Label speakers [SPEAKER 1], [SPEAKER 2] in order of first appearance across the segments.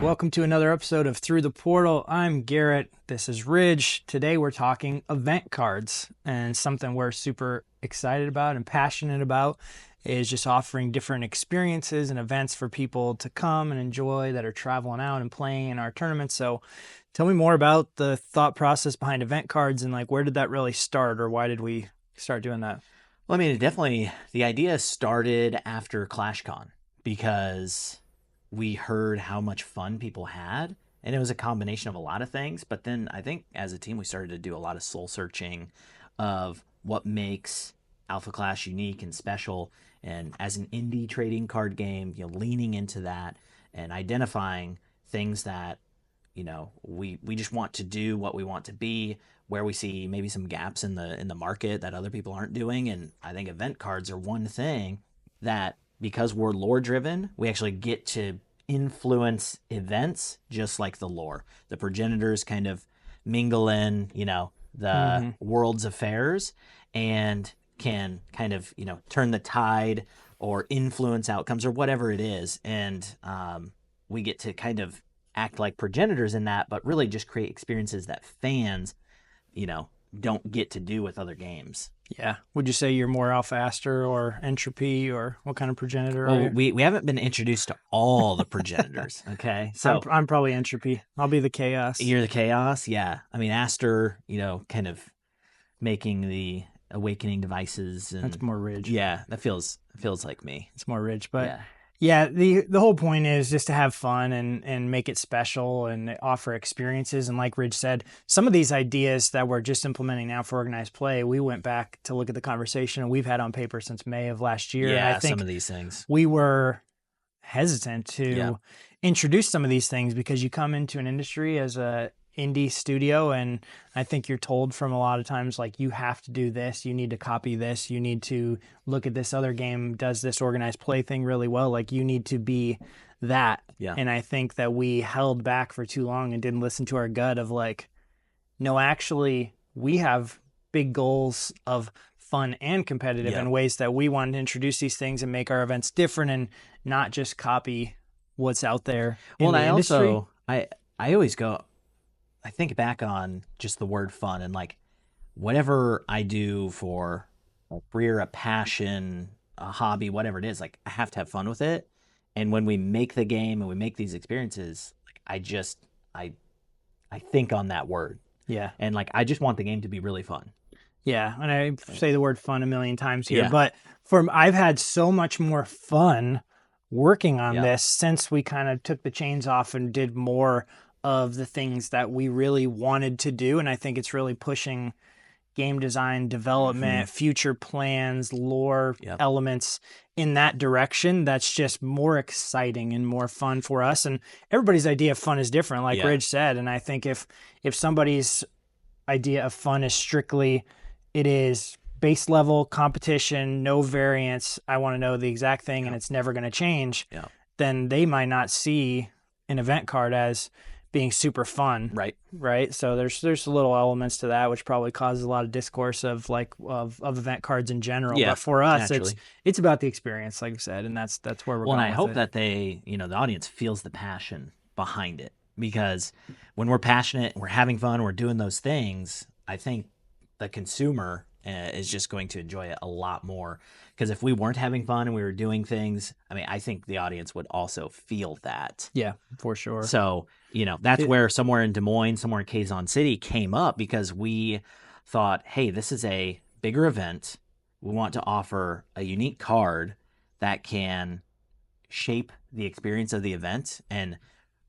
[SPEAKER 1] Welcome to another episode of Through the Portal. I'm Garrett. This is Ridge. Today we're talking event cards, and something we're super excited about and passionate about is just offering different experiences and events for people to come and enjoy that are traveling out and playing in our tournaments. So tell me more about the thought process behind event cards and like where did that really start, or why did we start doing that?
[SPEAKER 2] Well, I mean, it definitely, the idea started after ClashCon because we heard how much fun people had, and it was a combination of a lot of things. But then I think as a team, we started to do a lot of soul searching of what makes Alpha Clash unique and special. And as an indie trading card game, leaning into that and identifying things that, we just want to do, what we want to be, where we see maybe some gaps in the market that other people aren't doing. And I think event cards are one thing that, because we're lore driven, we actually get to influence events just like the lore. The progenitors kind of mingle in, the world's affairs and can kind of, turn the tide or influence outcomes or whatever it is. And we get to kind of act like progenitors in that, but really just create experiences that fans, don't get to do with other games.
[SPEAKER 1] Yeah. Would you say you're more Alpha Aster or Entropy, or what kind of progenitor are you?
[SPEAKER 2] We haven't been introduced to all the progenitors, okay?
[SPEAKER 1] So I'm probably Entropy. I'll be the Chaos.
[SPEAKER 2] You're the Chaos, yeah. I mean, Aster, kind of making the awakening devices. And
[SPEAKER 1] that's more Ridge.
[SPEAKER 2] Yeah, that feels like me.
[SPEAKER 1] It's more Ridge, but yeah, the whole point is just to have fun and make it special and offer experiences. And like Ridge said, some of these ideas that we're just implementing now for organized play, we went back to look at the conversation and we've had on paper since May of last year.
[SPEAKER 2] Yeah,
[SPEAKER 1] and I think
[SPEAKER 2] some of these things.
[SPEAKER 1] We were hesitant to introduce some of these things because you come into an industry as a indie studio, and I think you're told from a lot of times, like, you have to do this, you need to copy this, you need to look at this other game does this organized play thing really well, like you need to be that. And I think that we held back for too long and didn't listen to our gut of like, no, actually we have big goals of fun and competitive in ways that we want to introduce these things and make our events different and not just copy what's out there in the industry.
[SPEAKER 2] Also I always go, I think back on just the word fun, and like whatever I do for a career, a passion, a hobby, whatever it is, like I have to have fun with it. And when we make the game and we make these experiences, like I think on that word.
[SPEAKER 1] Yeah.
[SPEAKER 2] And like I just want the game to be really fun.
[SPEAKER 1] Yeah, and I say the word fun a million times here, but I've had so much more fun working on this since we kind of took the chains off and did more of the things that we really wanted to do. And I think it's really pushing game design, development, future plans, lore elements in that direction. That's just more exciting and more fun for us. And everybody's idea of fun is different, like Ridge said. And I think if somebody's idea of fun is strictly, it is base level competition, no variance, I want to know the exact thing and it's never going to change, then they might not see an event card as being super fun. Right. So there's little elements to that, which probably causes a lot of discourse of event cards in general. But for us, it's about the experience, like I said, and that's where we're going.
[SPEAKER 2] Well, and I hope
[SPEAKER 1] it.
[SPEAKER 2] that they, the audience feels the passion behind it, because when we're passionate, we're having fun, we're doing those things, I think the consumer is just going to enjoy it a lot more. Because if we weren't having fun and we were doing things, I mean, I think the audience would also feel that.
[SPEAKER 1] Yeah, for sure.
[SPEAKER 2] So, that's where somewhere in Des Moines, somewhere in Quezon City came up, because we thought, hey, this is a bigger event. We want to offer a unique card that can shape the experience of the event. And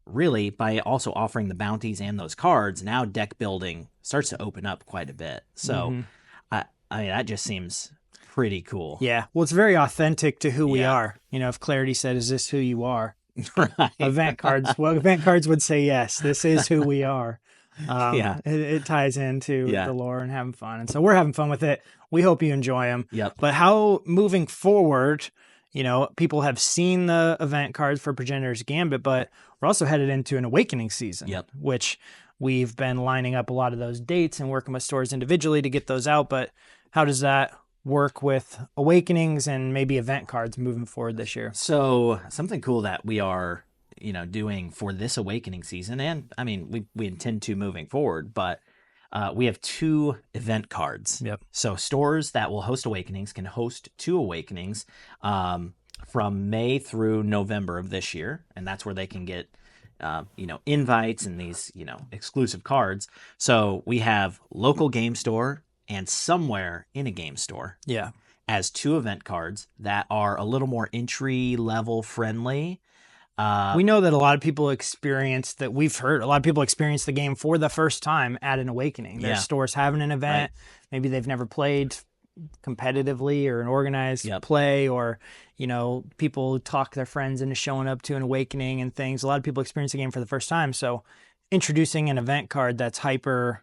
[SPEAKER 2] really, by also offering the bounties and those cards, now deck building starts to open up quite a bit. So, I mean, that just seems pretty cool.
[SPEAKER 1] Yeah. Well, it's very authentic to who we are. If Clarity said, is this who you are? Event cards would say, yes, this is who we are. It ties into the lore and having fun. And so we're having fun with it. We hope you enjoy them. But how, moving forward, people have seen the event cards for Progenitor's Gambit, but we're also headed into an Awakening season, which we've been lining up a lot of those dates and working with stores individually to get those out. But how does that work with Awakenings and maybe event cards moving forward this year?
[SPEAKER 2] So something cool that we are, doing for this Awakening season, and I mean, we intend to moving forward, but we have 2 event cards.
[SPEAKER 1] Yep.
[SPEAKER 2] So stores that will host Awakenings can host 2 Awakenings from May through November of this year, and that's where they can get invites and these exclusive cards. So we have local game store and somewhere in a game store.
[SPEAKER 1] Yeah.
[SPEAKER 2] As 2 event cards that are a little more entry level friendly.
[SPEAKER 1] We know that a lot of people experience that. We've heard a lot of people experience the game for the first time at an Awakening. Their stores having an event. Right. Maybe they've never played competitively or an organized play, or people talk their friends into showing up to an Awakening and things. A lot of people experience the game for the first time. So introducing an event card that's hyper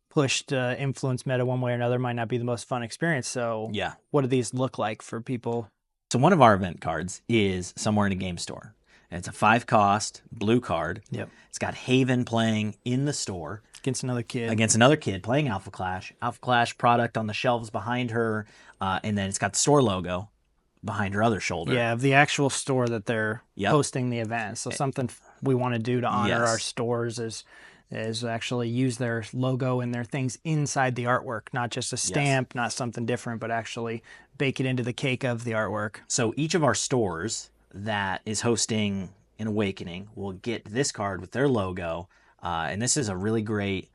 [SPEAKER 1] pushed influence meta one way or another might not be the most fun experience. So what do these look like for people?
[SPEAKER 2] So one of our event cards is somewhere in a game store. And it's a 5-cost blue card.
[SPEAKER 1] Yep.
[SPEAKER 2] It's got Haven playing in the store.
[SPEAKER 1] Against another kid
[SPEAKER 2] playing Alpha Clash. Alpha Clash product on the shelves behind her. And then it's got the store logo behind her other shoulder.
[SPEAKER 1] Yeah, of the actual store that they're hosting the event. So something we want to do to honor our stores is actually use their logo and their things inside the artwork, not just a stamp, not something different, but actually bake it into the cake of the artwork.
[SPEAKER 2] So each of our stores that is hosting an Awakening will get this card with their logo. And this is a really great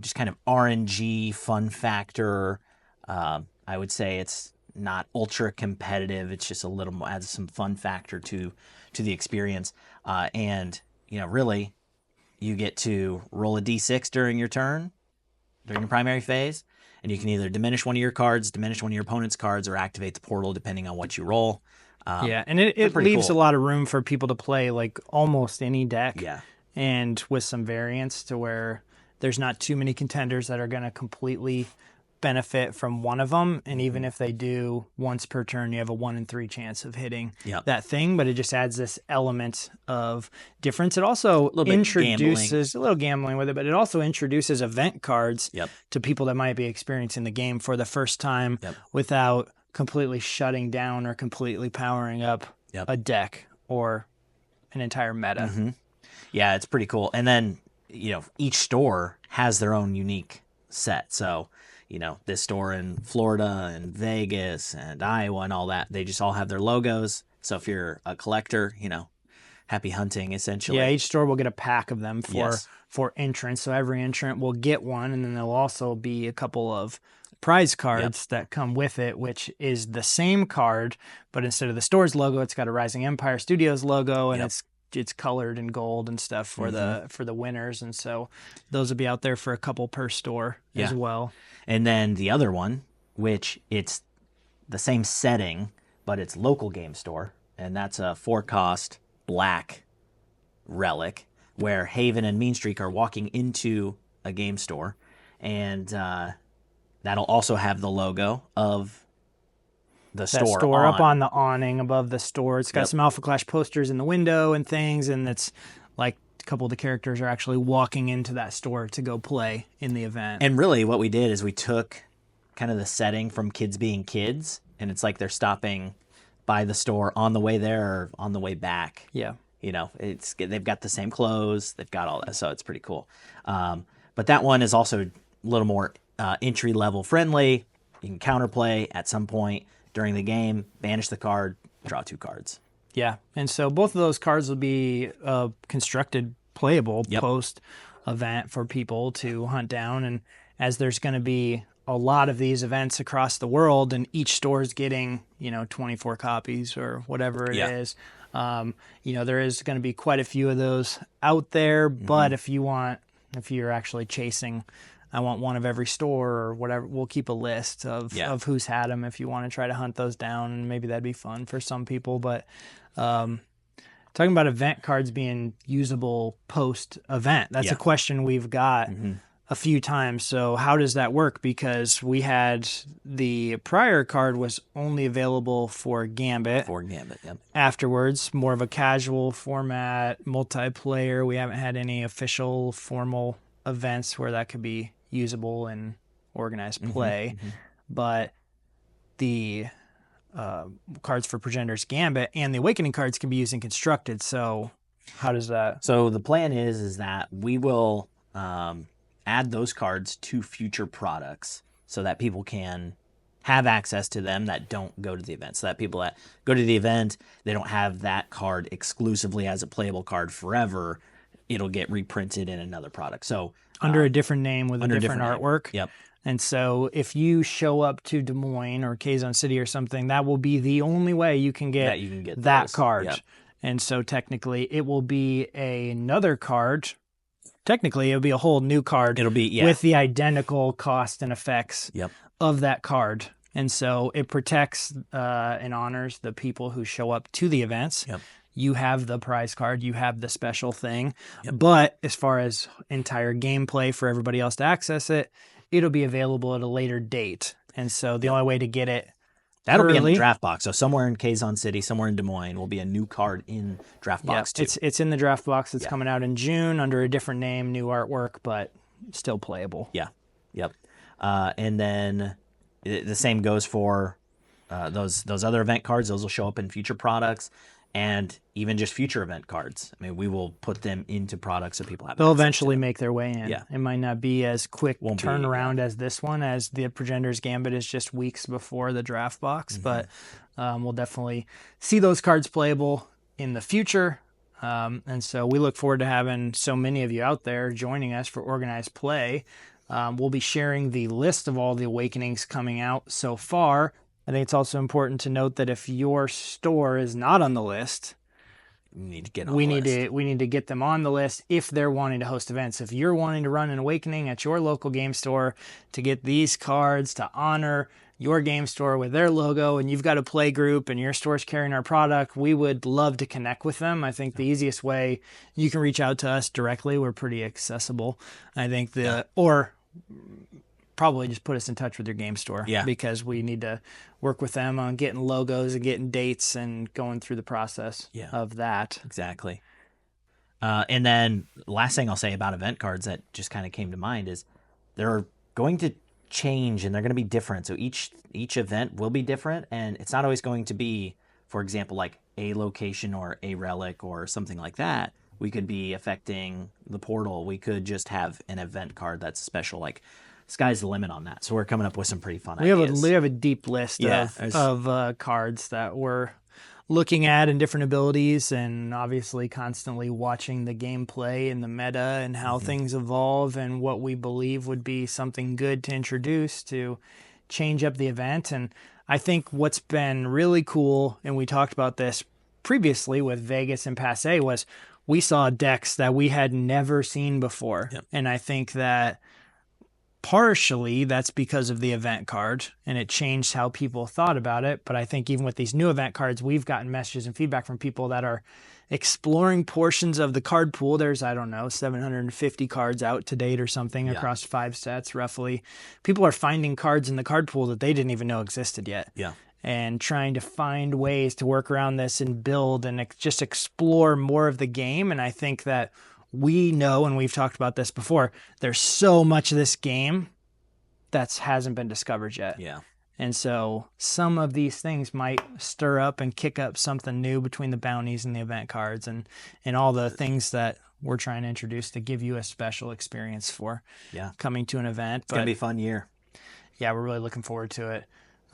[SPEAKER 2] just kind of RNG fun factor. I would say it's not ultra competitive. It's just a little more, adds some fun factor to the experience. And really, you get to roll a d6 during your turn, during your primary phase, and you can either diminish one of your cards, diminish one of your opponent's cards, or activate the portal depending on what you roll.
[SPEAKER 1] And it leaves a lot of room for people to play like almost any deck.
[SPEAKER 2] Yeah.
[SPEAKER 1] And with some variance to where there's not too many contenders that are going to completely benefit from one of them. And even if they do once per turn, you have a 1 in 3 chance of hitting that thing. But it just adds this element of difference. It also introduces a little gambling with it, but it also introduces event cards to people that might be experiencing the game for the first time without completely shutting down or completely powering up a deck or an entire meta.
[SPEAKER 2] Mm-hmm. Yeah, it's pretty cool. And then, each store has their own unique set. So, this store in Florida and Vegas and Iowa and all that, they just all have their logos. So if you're a collector, happy hunting, essentially.
[SPEAKER 1] Yeah, each store will get a pack of them for entrants. So every entrant will get one, and then there'll also be a couple of prize cards that come with it, which is the same card, but instead of the store's logo, it's got a Rising Empire Studios logo, and it's colored in gold and stuff for the winners. And so those will be out there for a couple per store as well.
[SPEAKER 2] And then the other one, which it's the same setting, but it's local game store, and that's a 4-cost black relic where Haven and Mean Streak are walking into a game store, and that'll also have the logo of the store
[SPEAKER 1] up on the awning above the store. It's got some Alpha Clash posters in the window and things, and it's like a couple of the characters are actually walking into that store to go play in the event.
[SPEAKER 2] And really what we did is we took kind of the setting from Kids Being Kids, and it's like they're stopping by the store on the way there or on the way back.
[SPEAKER 1] Yeah.
[SPEAKER 2] They've got the same clothes, they've got all that, so it's pretty cool. But that one is also a little more entry level friendly. You can counterplay at some point during the game, banish the card, draw 2 cards.
[SPEAKER 1] Yeah, and so both of those cards will be constructed playable post-event for people to hunt down. And as there's going to be a lot of these events across the world, and each store is getting 24 copies or whatever it is, there is going to be quite a few of those out there. But if you're actually chasing, I want one of every store or whatever, we'll keep a list of who's had them if you want to try to hunt those down, and maybe that'd be fun for some people. But talking about event cards being usable post-event, that's a question we've got a few times. So how does that work? Because we had the prior card was only available for Gambit. Afterwards, more of a casual format, multiplayer. We haven't had any official formal events where that could be usable in organized play. But the cards for Progenitors Gambit and the Awakening cards can be used in Constructed. So How does that?
[SPEAKER 2] So the plan is that we will add those cards to future products so that people can have access to them that don't go to the event. So that people that go to the event, they don't have that card exclusively as a playable card forever. It'll get reprinted in another product. So
[SPEAKER 1] under a different name with a different artwork.
[SPEAKER 2] Yep.
[SPEAKER 1] And so if you show up to Des Moines or Quezon City or something, that will be the only way you can get that card.
[SPEAKER 2] Yep.
[SPEAKER 1] And so technically it will be another card. Technically it'll be a whole new card.
[SPEAKER 2] It'll be
[SPEAKER 1] with the identical cost and effects of that card. And so it protects and honors the people who show up to the events.
[SPEAKER 2] Yep.
[SPEAKER 1] You have the prize card, you have the special thing. Yep. But as far as entire gameplay for everybody else to access it, it'll be available at a later date. And so the only way to get it
[SPEAKER 2] that'll be in the draft box. So somewhere in Quezon City, somewhere in Des Moines will be a new card in draft box too.
[SPEAKER 1] It's in the draft box. It's coming out in June under a different name, new artwork, but still playable.
[SPEAKER 2] Yeah. Yep. And then the same goes for those other event cards. Those will show up in future products. And even just future event cards. I mean, we will put them into products so people have.
[SPEAKER 1] They'll eventually make their way in.
[SPEAKER 2] Yeah.
[SPEAKER 1] It might not be as quick turnaround as this one, as the Progenitors Gambit is just weeks before the draft box. But we'll definitely see those cards playable in the future. And so we look forward to having so many of you out there joining us for organized play. We'll be sharing the list of all the Awakenings coming out so far. I think it's also important to note that if your store is not on the list,
[SPEAKER 2] we need to get on the list.
[SPEAKER 1] We need to get them on the list if they're wanting to host events. If you're wanting to run an Awakening at your local game store to get these cards to honor your game store with their logo, and you've got a play group and your store's carrying our product, we would love to connect with them. I think the easiest way, you can reach out to us directly. We're pretty accessible. I think or probably just put us in touch with your game store because we need to work with them on getting logos and getting dates and going through the process of that.
[SPEAKER 2] Exactly. And then last thing I'll say about event cards that just kind of came to mind is they're going to change and they're going to be different. So each event will be different, and it's not always going to be, for example, like a location or a relic or something like that. We could be affecting the portal. We could just have an event card that's special, like sky's the limit on that. So we're coming up with some pretty fun ideas.
[SPEAKER 1] We have a deep list of cards that we're looking at and different abilities, and obviously constantly watching the gameplay and the meta and how things evolve and what we believe would be something good to introduce to change up the event. And I think what's been really cool, and we talked about this previously with Vegas and Passe, was we saw decks that we had never seen before. Yep. And I think that partially that's because of the event card, and it changed how people thought about it. But I think even with these new event cards, we've gotten messages and feedback from people that are exploring portions of the card pool. There's, 750 cards out to date or something across 5 sets roughly. People are finding cards in the card pool that they didn't even know existed yet.
[SPEAKER 2] Yeah.
[SPEAKER 1] And trying to find ways to work around this and build and just explore more of the game. And I think that we know, and we've talked about this before, there's so much of this game that hasn't been discovered yet.
[SPEAKER 2] Yeah.
[SPEAKER 1] And so some of these things might stir up and kick up something new between the bounties and the event cards and all the things that we're trying to introduce to give you a special experience for coming to an event.
[SPEAKER 2] It's going to be a fun year.
[SPEAKER 1] Yeah, we're really looking forward to it.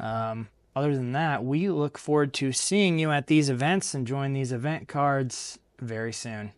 [SPEAKER 1] Other than that, we look forward to seeing you at these events and enjoying these event cards very soon.